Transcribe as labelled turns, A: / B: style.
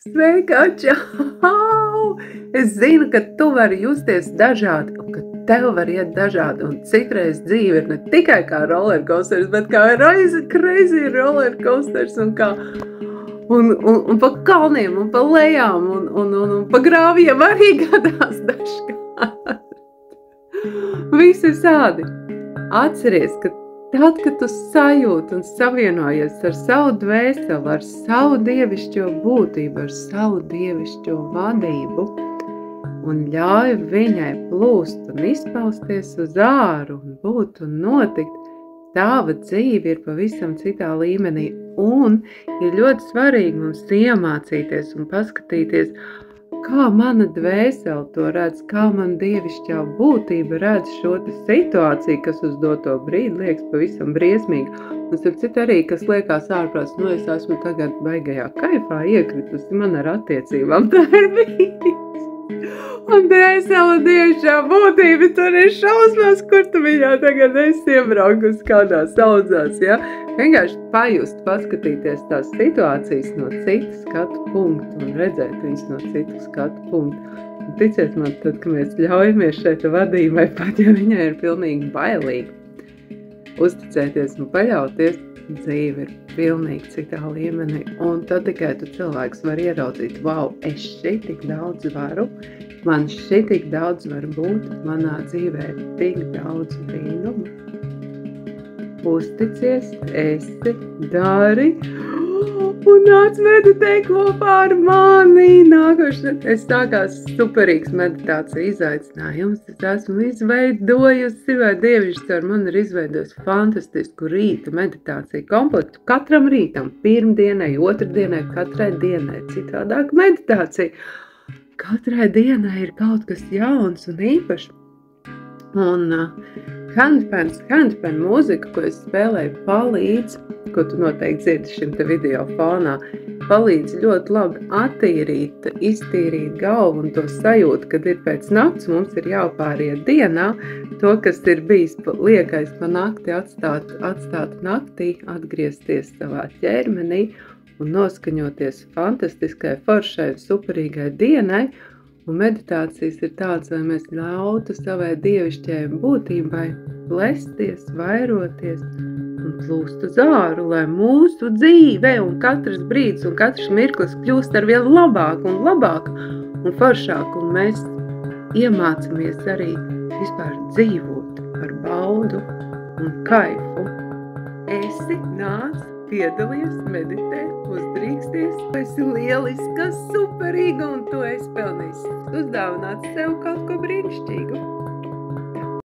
A: Sveika, čau! Es zinu, ka tu vari justies dažādi un ka tev var iet dažādi. Un citreiz dzīve ir ne tikai kā rollercoasters, bet kā crazy rollercoasters un kā un pa kalniem un pa lejām un pa grāviem arī gadās dažkārt. Visi sādi. Atceries, ka tad, kad tu sajūti un savienojies ar savu dvēseli, ar savu dievišķo būtību, ar savu dievišķo vadību un ļauj viņai plūst un izpausties uz āru un būt un notikt, tava dzīve ir pavisam citā līmenī un ir ļoti svarīgi mums iemācīties un paskatīties, kā mana dvēsele to redz, kā man dievišķā būtība redz šo situāciju, kas uz doto brīdi liekas pavisam briesmīgi. Un starp citu arī, kas liekas ārprāts, es esmu tagad baigajā kaifā iekritusi, man ar attiecībām tā ir bijis. Un dvēsele dievišķā būtība, tur ir šausmās, kur tu viņā tagad esi iebraukusi kādā saudzās, ja? Vienkārši pajust, paskatīties tās situācijas no citu skatu punktu un redzēt viņas no citu skatu punktu. Un ticiet man, tad, ka mēs ļaujamies šeit vadībai, pat ja viņai ir pilnīgi bailīgi, uzticēties un paļauties, dzīve ir pilnīgi citā līmenī. Un tad tikai tu cilvēks var ieraudzīt, wow, es šitik daudz varu, man šitik daudz var būt, manā dzīvē ir tik daudz brīnumu. Uzticies, esi, dari un nāc meditē kopā ar mani. Nākošais es sākās superīgs meditācija izaicinājums. Es esmu izveidojusi, vai dievišķis ar mani ir izveidojusi fantastisku rīta meditāciju komplektu. Katram rītam, pirmdienai, otrdienai, katrai dienai citādāk meditācija. Katrai dienai ir kaut kas jauns un īpašs. Un handpan mūzika, ko es spēlēju, palīdz, ko tu noteikti dzirdi šim te video fonā, palīdz ļoti labi attīrīt, iztīrīt galvu un to sajūtu, kad ir pēc nakts, mums ir jāpāriet dienā, to, kas ir bijis liekais pa nakti, atstāt naktī, atgriezties savā ķermenī un noskaņoties fantastiskai, foršai, superīgai dienai. Un meditācijas ir tāds, lai mēs ļautu savai dievišķajai būtībai plesties, vairoties un plūst uz āru, lai mūsu dzīve un katrs brīdis un katrs mirklis kļūst arvien labāk un foršāk, un mēs iemācamies arī vispār dzīvot ar baudu un kaifu. Esi nāc, piedalies, meditē, uzdrīksties, tu esi lieliska, superīga un tu esi pelnījis uzdāvināt sev kaut ko brīnišķīgu.